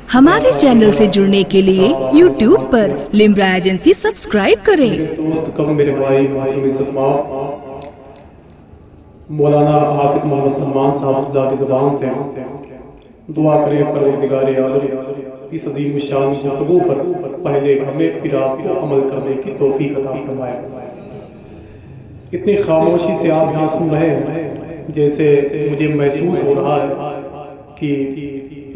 हमारे चैनल से जुड़ने के लिए YouTube पर लिम्रा एजेंसी सब्सक्राइब करें। दोस्त कम मेरे भाई मौलाना हाफिज मोहम्मद सलमान साहब की ज़बान से दुआ करें परवरदिगार आलम इस अजीम शान गुफ्तगू पर पहले हमें फिर आपको अमल करने की तौफीक अता फरमाए। इतनी खामोशी से आप यहाँ सुन रहे हैं जैसे मुझे महसूस हो रहा है कि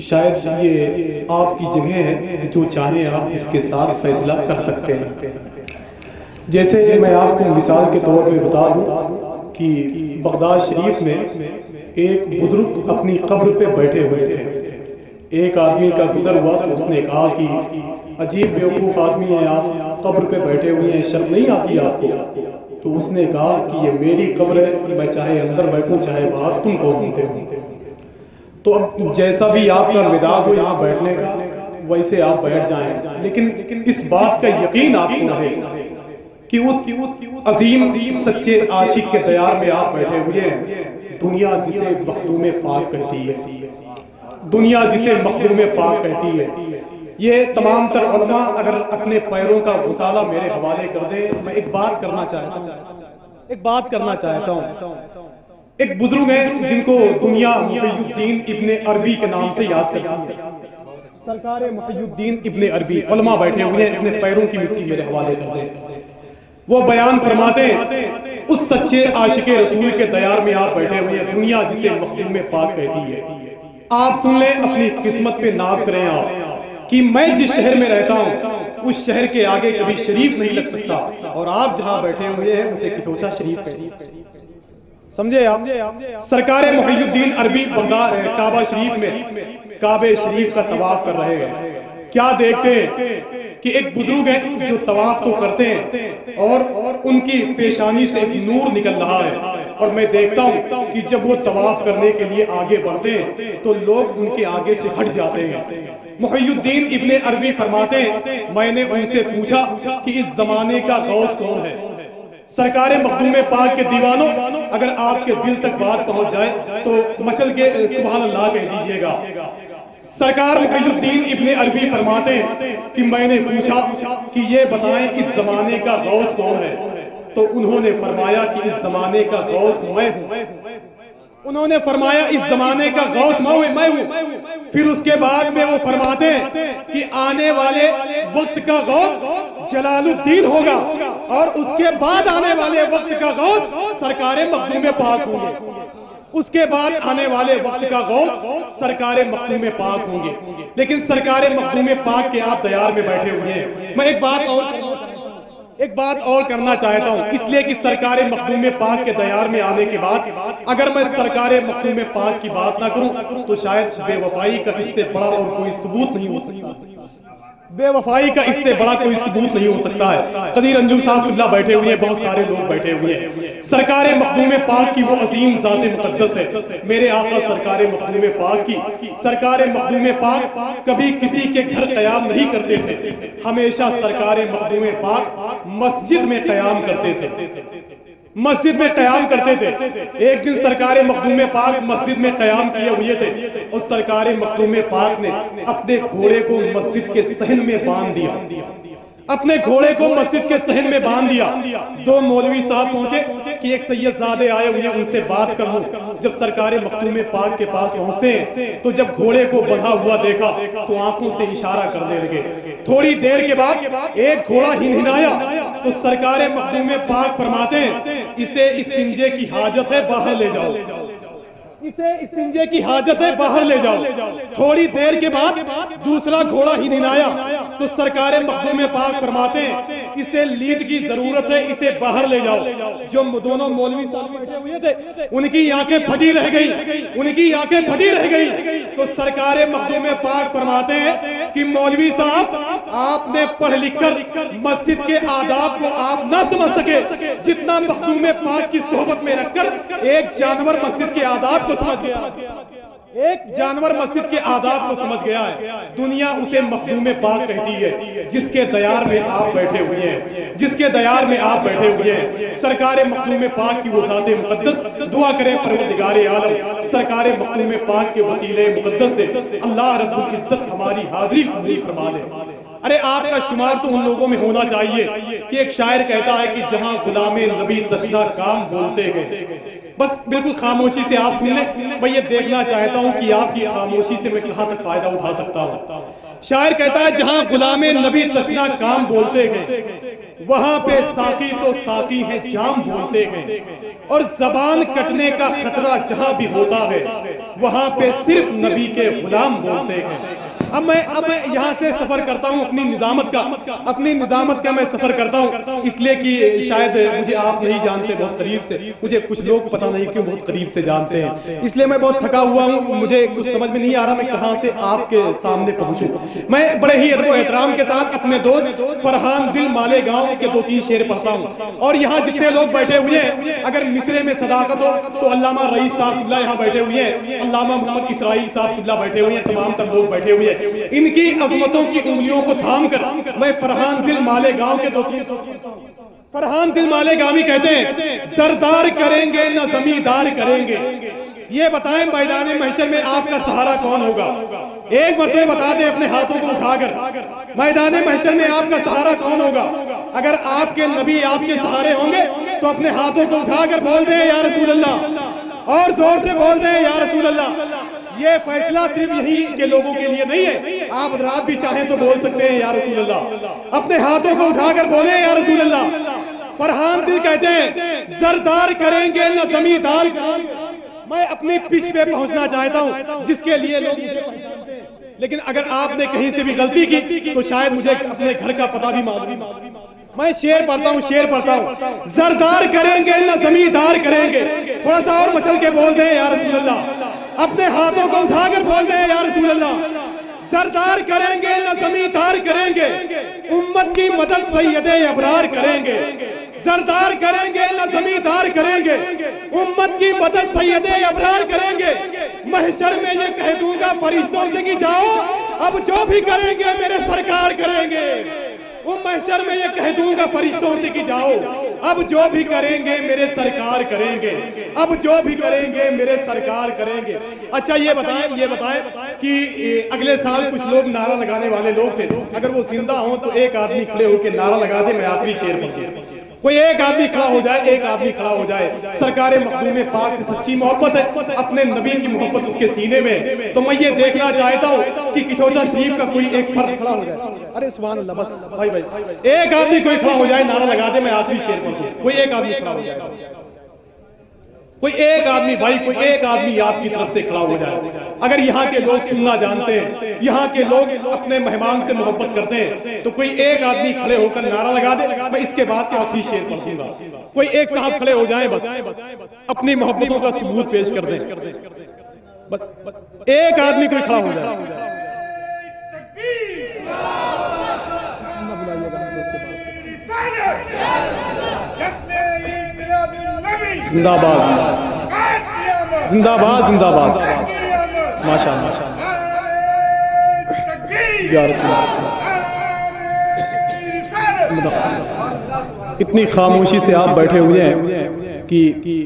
शायद ये आपकी जगह है, जो चाहे आप जिसके साथ फैसला कर सकते हैं। जैसे मैं आपको मिसाल के तौर पे बता दूं कि बगदाद शरीफ में एक बुजुर्ग अपनी कब्र पे बैठे हुए थे। एक आदमी का गुजर हुआ तो उसने कहा कि अजीब बेवकूफ़ आदमी है आप, कब्र पे बैठे हुए हैं, शर्म नहीं आती आपको? तो उसने कहा कि ये मेरी कब्र है, मैं चाहे अंदर बैठूं चाहे बाहर, तुम कौन होते हो? तो अब जैसा भी आपका मिजाज हो यहाँ बैठने का वैसे आप बैठ जाएं, लेकिन इस बात का यकीन आपको रहे कि उस अजीम सच्चे आशिक के दयार में आप बैठे हुए हैं। दुनिया जिसे मखदूम पाक कहती है, दुनिया जिसे मखदूम पाक कहती है, ये तमाम तर उलमा अगर अपने पैरों का गुसाला मेरे हवाले कर दे। मैं एक बात करना चाहता हूँ। एक बुजुर्ग है जिनको दुनिया मुहय्यिद्दीन इब्ने अरबी के नाम से याद करती है। सरकार मुहय्यिद्दीन इब्ने अरबी, उलमा बैठे हुए हैं, अपने पैरों की मिट्टी मेरे हवाले कर दे। वो बयान फरमाते हैं उस सच्चे आशिके रसूल के दयार में आप बैठे हुए हैं, दुनिया जिसे मखदूम पाक कहती है। आप सुन लें, अपनी किस्मत पे नाज करें आप कि मैं जिस शहर में रहता हूँ उस शहर के आगे कभी शरीफ नहीं लग सकता, और आप जहाँ बैठे हुए हैं उसे किचोचा शरीफ कहते हैं। समझे आप? सरकार मुहय्यिद्दीन अरबी बगदाद काबा शरीफ में काबे शरीफ का तवाफ कर रहे हैं। क्या देखते हैं कि एक बुजुर्ग है जो तवाफ तो करते हैं और उनकी पेशानी से एक नूर निकल रहा है, और मैं देखता हूं कि जब वो तवाफ करने के लिए आगे बढ़ते हैं तो लोग उनके आगे से हट जाते हैं। मुहय्यिद्दीन इब्ने अरबी फरमाते हैं, मैंने उनसे पूछा कि इस जमाने का गौस कौन है? सरकार मखदूम पाक के दीवानों, अगर आपके दिल तक बात पहुंच जाए तो मचल के सुभान अल्लाह कह दीजिएगा। सरकार मुहय्यिद्दीन इब्ने अरबी फरमाते हैं कि मैंने पूछा कि ये बताएं इस जमाने का गौस कौन है? तो उन्होंने फरमाया कि इस जमाने का गौस मैं हूं। उन्होंने फरमाया इस जमाने का गौस मैं हूं। फिर उसके बाद में वो फरमाते हैं कि आने वाले वक्त का गौस जलालुद्दीन होगा, और उसके बाद आने वाले वक्त का गौस सरकार मखदूम पाक होंगे। उसके बाद आने वाले वक्त का गौस सरकार मखदूम पाक होंगे। लेकिन सरकार मखदूम पाक के आप दयार में बैठे हुए हैं। मैं एक बात और करना चाहता हूं, इसलिए कि सरकार मखदूम पाक के दयार में आने के बाद अगर मैं सरकार मखदूम पाक की बात ना करूं तो शायद बेवफाई का इससे बड़ा और कोई सबूत नहीं हो सकता। बेवफाई का इससे बड़ा कोई सबूत नहीं हो सकता है। कदीर अंजुम साहब बैठे हुए हैं, बहुत सारे लोग बैठे हुए हैं। सरकार मखदूम पाक की वो अजीम ज़ात मुक़द्दस है, मेरे आका सरकार मखदूम पाक की। सरकार मखदूम पाक कभी किसी के घर क़याम नहीं करते थे, हमेशा सरकार मखदूम पाक मस्जिद में क़याम करते थे, मस्जिद में क़याम करते थे। एक दिन सरकार मखदूम पाक मस्जिद में क़याम किए हुए थे और सरकार मखदूम पाक ने अपने घोड़े को मस्जिद के सहन में बांध दिया। अपने घोड़े को मस्जिद के सहन में बांध दिया। दो मौलवी साहब पहुंचे कि एक सैयदजादे आए हुए हैं, उनसे बात कर लूं। जब सरकार मखदूम पाक के पास पहुंचते हैं तो जब घोड़े को बंधा हुआ देखा तो आंखों से इशारा करने लगे। थोड़ी देर के बाद एक घोड़ा हिनहिनाया तो सरकार मखदूम पाक फरमाते हैं, इसे इस्तिंजे की हाजत है, बाहर ले जाओ। इसे इस्तिंजे की हाजत है, बाहर ले जाओ। थोड़ी देर के बाद दूसरा घोड़ा हिनहिनाया तो सरकार मखदूम पाक फरमाते हैं, इसे लीद की जरूरत है, इसे बाहर ले जाओ। जो दोनों मौलवी साहब बैठे हुए थे उनकी आंखें फटी रह गई, तो सरकार मखदूम पाक फरमाते हैं कि मौलवी साहब आपने पढ़ लिख कर मस्जिद के आदाब को आप न समझ सके जितना मखदूम पाक की सोहबत में रखकर एक जानवर मस्जिद के आदाब को समझ गया। एक जानवर मस्जिद के आदाब को समझ गया है, दुनिया उसे मखदूम पाक कहती है, जिसके दयार में आप बैठे हुए हैं, जिसके दयार में आप बैठे हुए हैं। सरकार मखदूम पाक की वो ज़ात मुक़द्दस, दुआ करें परवरदिगार आलम सरकार मखदूम पाक के वसीले मुक़द्दस से अल्लाह रब्बुल इज्जत हमारी हाज़िरी कबूल फरमा ले। अरे आपका शुमार तो उन लोगों में होना चाहिए कि एक शायर कहता है कि जहां गुलामे नबी तशना काम बोलते गए। बस बिल्कुल खामोशी से आप सुन लें, मैं ये देखना चाहता हूं कि आपकी खामोशी से मैं कहां तक फायदा उठा सकता हूं। शायर कहता है जहां गुलामे नबी तशना काम बोलते गए, वहां पे साकी तो साकी है जाम बोलते गए, और जबान कटने का खतरा जहां भी होता है, वहां पे सिर्फ नबी के गुलाम बोलते हैं। अब मैं यहाँ से सफर करता हूँ अपनी निजामत का मैं सफर करता हूँ, इसलिए कि शायद मुझे आप नहीं जानते बहुत करीब से, मुझे कुछ लोग पता नहीं क्यों बहुत करीब से जानते हैं, इसलिए मैं बहुत थका हुआ हूँ, मुझे कुछ समझ में नहीं आ रहा मैं कहाँ से आपके सामने पहुँचूं। मैं बड़े ही अदब एहतराम के साथ अपने दोस्त फरहान दिल माले गाँव के 2-3 शेर पढ़ता हूँ, और यहाँ जितने लोग बैठे हुए हैं, अगर मिसरे में सदाकत हो तो अल्लामा रईस साहब यहाँ बैठे हुए हैं, अल्लामा मोहम्मद इसराइल साहब बैठे हुए हैं, तमाम तर लोग बैठे हुए हैं। इनकी अजमतों की उंगलियों को थाम कर मैं फरहान दिल माले गांव के फरहान दिल माले गामी कहते हैं, सरदार करेंगे न जमींदार करेंगे। ये बताएं मैदान महशर में आपका सहारा कौन होगा? एक मरतबा बता दें अपने हाथों को उठाकर, मैदान महशर में आपका सहारा कौन होगा? अगर आपके नबी आपके सहारे होंगे तो अपने हाथों को उठाकर बोल दें या रसूल अल्लाह, और जोर से बोल दें या रसूल अल्लाह। ये फैसला सिर्फ यही के लोगों के लिए नहीं है, आप हज़रात भी चाहें तो बोल सकते हैं या रसूल अल्लाह, अपने हाथों को उठाकर बोले या रसूल अल्लाह। फरहान दिल कहते हैं सरदार करेंगे न जमींदार। मैं अपनी पिच पे पहुंचना चाहता हूं जिसके लिए लोग, लेकिन अगर आपने कहीं से भी गलती की तो शायद मुझे अपने घर का पता भी मालूम। मैं शेर पढ़ता हूँ, सरदार करेंगे न जमींदार करेंगे। थोड़ा सा और मचल के बोल दें या रसूल अल्लाह, अपने हाथों को उठाकर बोल दें या रसूल अल्लाह। सरदार करेंगे न जमींदार करेंगे, उम्मत की मदद सैयदे अबरार करेंगे। सरदार करेंगे न जमींदार करेंगे, उम्मत की मदद सैयदे अबरार करेंगे। महशर में ये कह दूंगा फरिश्तों से कि जाओ अब जो भी करेंगे मेरे सरकार करेंगे। वो महशर में ये कह दूंगा फरिश्तों से कि जाओ अब जो भी करेंगे मेरे सरकार करेंगे, अब जो भी करेंगे मेरे सरकार करेंगे। अच्छा ये बताएं कि अगले साल कुछ लोग नारा लगाने वाले लोग थे, अगर वो जिंदा हो तो एक आदमी खड़े होकर नारा लगा दे, मैं आखिरी शेर पढ़ूं। कोई एक आदमी खड़ा हो जाए, एक आदमी खड़ा हो जाए। सरकार मखदूम पाक से सच्ची मोहब्बत है, अपने नबी की मोहब्बत उसके सीने में, तो मैं ये देखना चाहता हूँ कि किठौसा शरीफ का कोई एक फर्द खड़ा हो जाए। अरे सुभान अल्लाह, बस भाई एक आदमी कोई खड़ा हो जाए, नारा लगा दे, मैं आखिरी शेर पढ़ूं। कोई एक आदमी खड़ा हो जाए, कोई एक आदमी भाई, कोई एक आदमी आपकी तरफ से खड़ा हो जाए। अगर यहाँ के लोग सुनना जानते हैं, यहाँ के लोग अपने मेहमान से मोहब्बत करते हैं, तो कोई एक आदमी खड़े होकर नारा लगा दे, मैं इसके बाद के आखिरी शेर पढ़ूंगा। कोई एक साहब खड़े हो जाए, बस अपनी मोहब्बतों का सबूत पेश कर दें। बस एक आदमी कोई खड़ा हो जाए। जिंदाबाद जिंदाबाद जिंदाबाद, माशाअल्लाह या रसूल अल्लाह। इतनी खामोशी से आप बैठे हुए हैं कि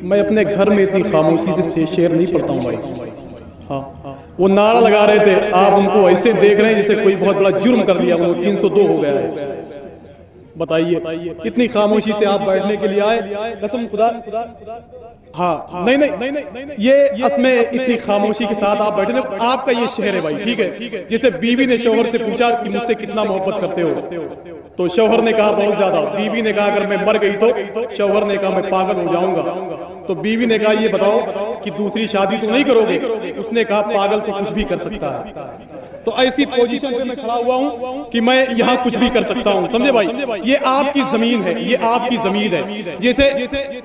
मैं अपने घर में इतनी खामोशी से शेर नहीं पढ़ता हूँ भाई। हाँ, वो नारा लगा रहे थे, आप उनको ऐसे देख रहे हैं जैसे कोई बहुत बड़ा जुर्म कर लिया, वो 302 हो गया है। बताइए इतनी खामोशी से आप बैठने के लिए आए, कसम खुदा। हाँ नहीं, ये असमें इतनी खामोशी के साथ आप बैठे थे, आपका ये शहर है भाई, ठीक है। जैसे बीवी ने शौहर से पूछा कि मुझसे कितना मोहब्बत करते हो, तो शौहर ने कहा बहुत ज्यादा। बीवी ने कहा अगर मैं मर गई तो, शौहर ने कहा मैं पागल हो जाऊंगा। तो बीवी ने कहा ये बताओ कि दूसरी शादी तो नहीं करोगे? उसने कहा पागल तो कुछ भी कर सकता है। तो ऐसी पोजीशन पे मैं खड़ा हुआ हूँ कि मैं यहाँ कुछ भी कर सकता हूँ, समझे भाई। ये आपकी जमीन है, ये आपकी जमीन है, जैसे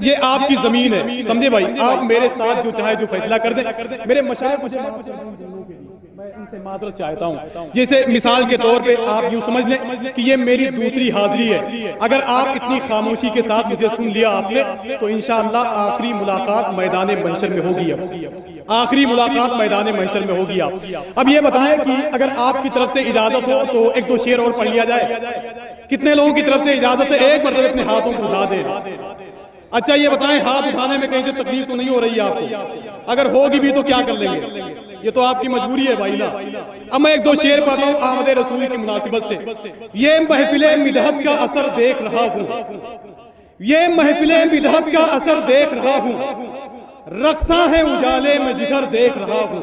ये आपकी जमीन है, समझे भाई। आप मेरे साथ जो चाहे जो फैसला कर दें। मेरे मशाइख मैं इनसे माजरत चाहता हूँ। जैसे मिसाल के तौर पे आप यूँ समझ लें कि ये मेरी दूसरी हाजिरी है। अगर आप इतनी खामोशी के साथ मुझे सुन लिया आपने, तो इंशाअल्लाह आखिरी मुलाकात मैदान महशर में होगी। अब आखिरी मुलाकात मैदान महशर में होगी आप। अब ये बताएं कि अगर आपकी तरफ से इजाजत हो तो एक दो शेर और पढ़ लिया जाए। कितने लोगों की तरफ से इजाजत है? एक मरतबा अपने हाथों को उठा दे। अच्छा ये बताएं, हाथ उठाने में कहीं से तकलीफ तो नहीं हो रही है आपको? अगर होगी भी तो क्या कर लेंगे? ये तो आपकी मजबूरी है भाई ना। अब मैं एक दो शेर पढ़ता हूँ आमद रसूल की मुनासिबत से। ये महफिले मिदहत का असर देख रहा हूँ, ये महफिले मिदहत का असर देख रहा हूँ, रक्सा है उजाले में जिगर देख रहा हूँ।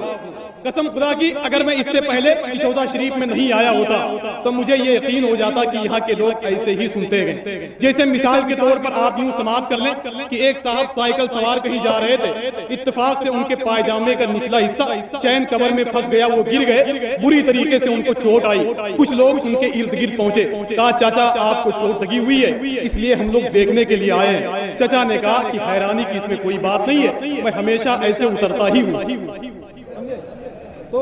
कसम खुदा की अगर मैं इससे पहले चौथा शरीफ में नहीं आया होता तो मुझे ये यकीन हो जाता कि यहाँ के लोग ऐसे ही सुनते गए। जैसे मिसाल के तौर पर आप यूं समाप्त कर लें कि एक साहब साइकिल सवार कहीं जा रहे थे, इत्तेफाक से उनके पायजामे का निचला हिस्सा चैन कवर में फंस गया, वो गिर गए, बुरी तरीके से उनको चोट आई। कुछ लोग उनके इर्द गिर्द पहुंचे, कहा चाचा आपको चोट लगी हुई है, इसलिए हम लोग देखने के लिए आए हैं। चाचा ने कहा कि हैरानी की इसमें कोई बात नहीं है, मैं हमेशा ऐसे उतरता ही हूँ। तो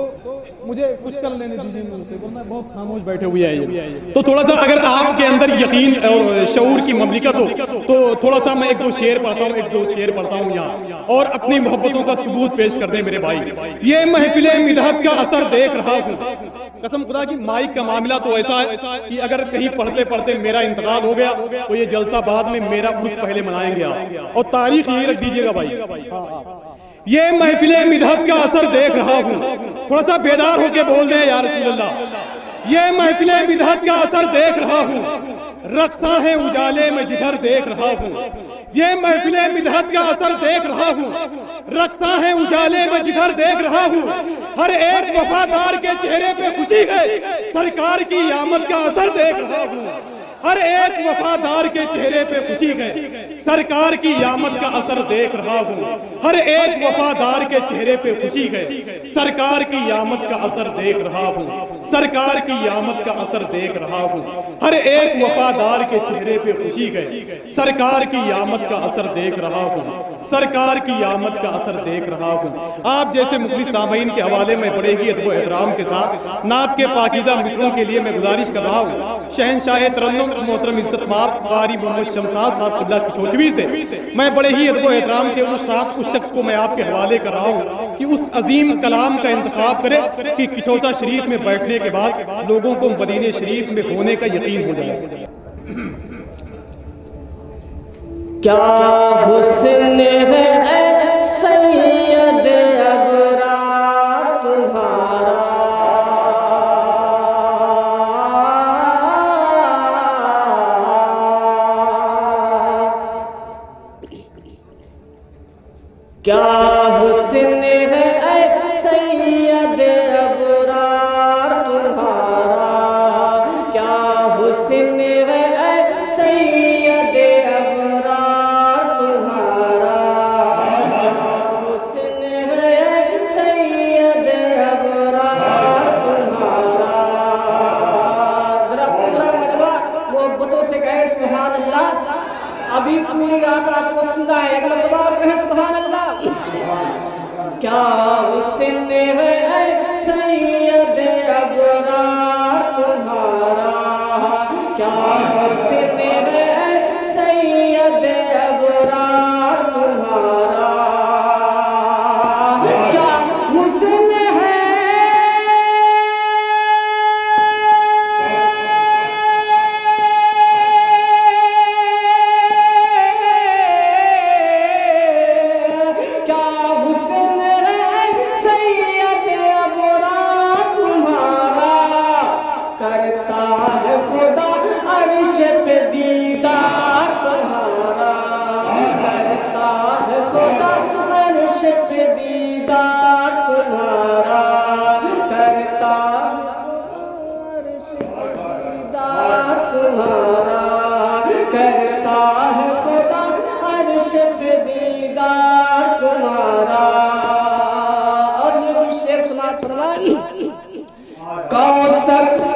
मुझे कुछ कर लेने दीजिए, वरना बहुत खामोश बैठे हुए हैं। तो थोड़ा सा अगर आपके अंदर यकीन और शऊर की ममलिकत हो तो थोड़ा सा मैं एक दो शेर पढ़ता हूँ यहाँ, और अपनी मोहब्बतों का सबूत पेश कर दें मेरे भाई। ये महफिले मिदहत का असर देख रहा हूँ। कसम खुदा की माइक का मामला तो ऐसा है कि अगर कहीं पढ़ते पढ़ते मेरा इंतकाल हो गया तो ये जलसा बाद में मेरा उर्स पहले मनाएंगे आप, और तारीख यही रख दीजिएगा भाई। ये महफिले मिदहत का असर देख रहा हूँ, थोड़ा सा बेदार होके बोल दे या रसूल अल्लाह। ये महफिले मिदहत का असर देख रहा हूँ, रक्सा है उजाले में जिधर देख रहा हूँ। ये महफिले मिदहत का असर देख रहा हूँ, रक्सा है उजाले में जिधर देख रहा हूँ। हर एक वफादार के चेहरे पे खुशी है, सरकार की आमद का असर देख रहा हूँ। हर एक वफादार के चेहरे पे खुशी है, सरकार की आमद का असर देख रहा हूँ। हर एक वफादार के चेहरे पे खुशी है, सरकार की आमद का असर देख रहा हूँ। सरकार की आमद का असर देख रहा हूँ। हर एक वफादार के चेहरे पे खुशी है, सरकार की आमद का असर देख रहा हूँ। सरकार की आमद का असर देख रहा हूँ। आप जैसे मुखलिस सामीन के हवाले में बड़े ही अदब एहतराम के साथ नात के पाकीज़ा मिसरों के लिए मैं गुजारिश कर रहा हूँ शहंशाह तरन्नुम मोहतरम इज्जतमाब कारी मोहम्मद शमसाद साहब अल्लाह की छोचवी से मैं बड़े ही अदब एहतराम के उस शख्स को मैं आपके हवाले कर रहा हूँ कि उस अजीम कलाम का इंतखाब करे कि किचौचा शरीफ में बैठने के बाद लोगों को मदीने शरीफ में होने का यकीन हो जाए। क्या हुस्न है सैयद अबरार तुम्हारा, क्या हुस्न है सैयद अबरार तुम्हारा, क्या हुस्न है सैयद अबरार तुम्हारा, हुस्न है सैयद अबरार तुम्हारा। जरा पूरा मजमा मोहब्बतों से कहे सुभान अल्लाह। अभी पूरी रात आपको सुना है, एक मरतबा और कहे सुभान अल्लाह। क्या हुस्न है सैयद अबरार तुम्हारा, क्या हुस्न है सैयद अबरार तुम्हारा, क्या हुस्न है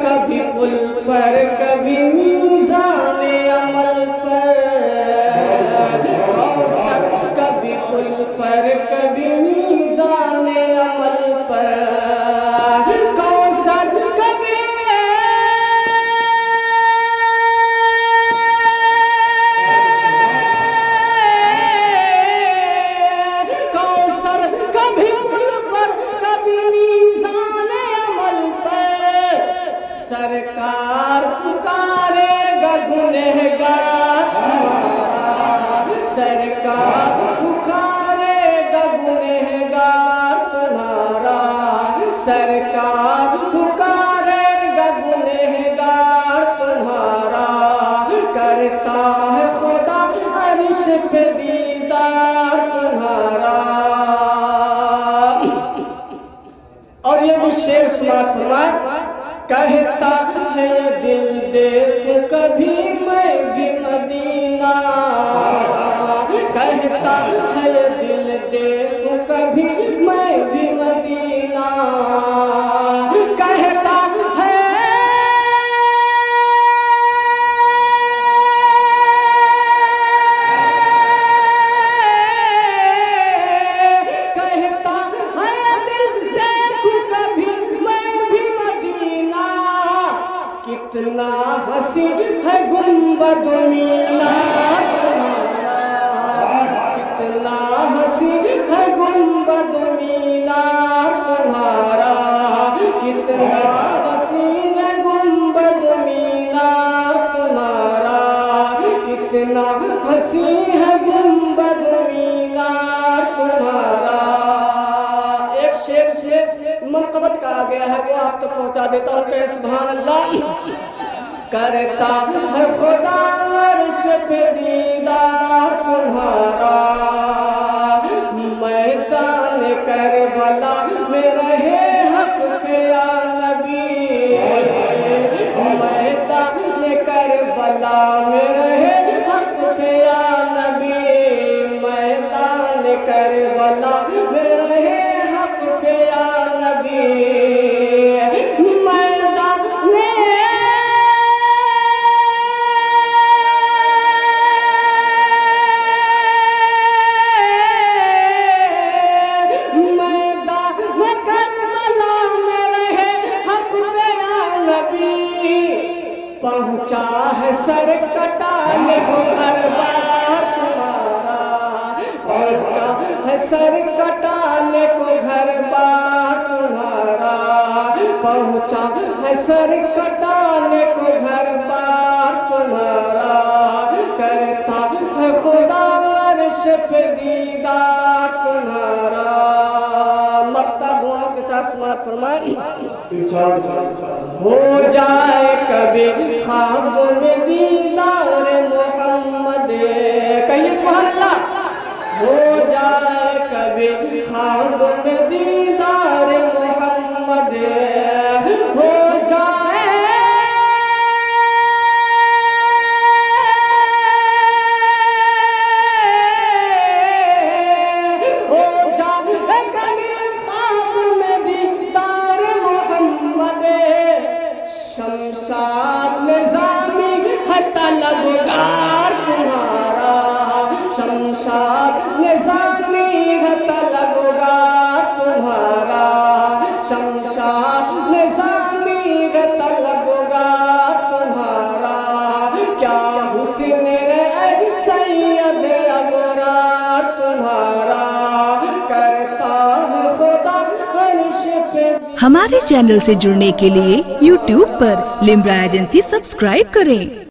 कभी पुल पर कभी मीज़ाने अमल पर, कौसर कभी पुल पर कभी मीज़ाने अमल पर, कौसर कभी कौसर कभी सरकार पुकारेगा गुनहगार सरकार पुकारेगा गुनहगार तुम्हारा सरकार पुकारेगा गुनहगार तुम्हारा करता है खुदा अर्श पे दीदार तुम्हारा। और ये विशेष बात कहता है ये दिल देखूं कभी मैं भी मदीना कहता है ये दिल देखूं कभी मैं भी मदीना कहता है कितना हसी है गुंबद मीना कितना हसी है गुंबद मीना तुम्हारा कितना हसी है गुंबद मीना तुम्हारा कितना हसी है गुंबद मीना तुम्हारा। एक शेर से मनकबत कहा गया है वो आप तक पहुंचा देता हूँ कि सुभान अल्लाह। करता है खुदा अर्श पे दीदार तुम्हारा मैदान करबला में रहे हक पे या नबी मैदान करबला में रहे हक पे या नबी मैदान करबला में रहे हक पे या नबी पहुँचा है सर कटाने को घर बार तुम्हारा पहुँचा है सर कटाने को घर बार तुम्हारा पहुँचा है सर कटाने को घर बार तुम्हारा करता है खुदा अर्श पे दीदार तुम्हारा। मक्ता दुआओं के साथ समाप्त फरमाएं। हो जाए कभी ख्वाब में दीदार मोहम्मद कहिए सुभान अल्लाह। हो जाए कभी ख्वाब में दीदार मोहम्मद हो जाए शमशाद निज़ामी है तलबगार तुम्हारा शमशाद निज़ामी है तलबगार तुम्हारा शमशाद निज़ामी है तलबगार तुम्हारा क्या हुस्न है सैयद अबरार तुम्हारा करता है खुदा अर्श पे। हमारे चैनल से जुड़ने के लिए YouTube पर लिम्रा एजेंसी सब्सक्राइब करें।